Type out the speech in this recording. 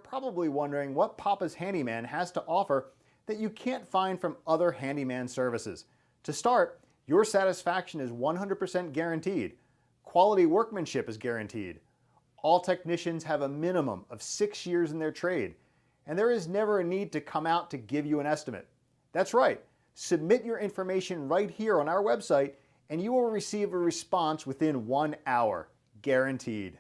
probably wondering what Papa's Handyman has to offer that you can't find from other handyman services. To start, your satisfaction is 100% guaranteed. Quality workmanship is guaranteed. All technicians have a minimum of 6 years in their trade, and there is never a need to come out to give you an estimate. That's right, submit your information right here on our website and you will receive a response within 1 hour, guaranteed.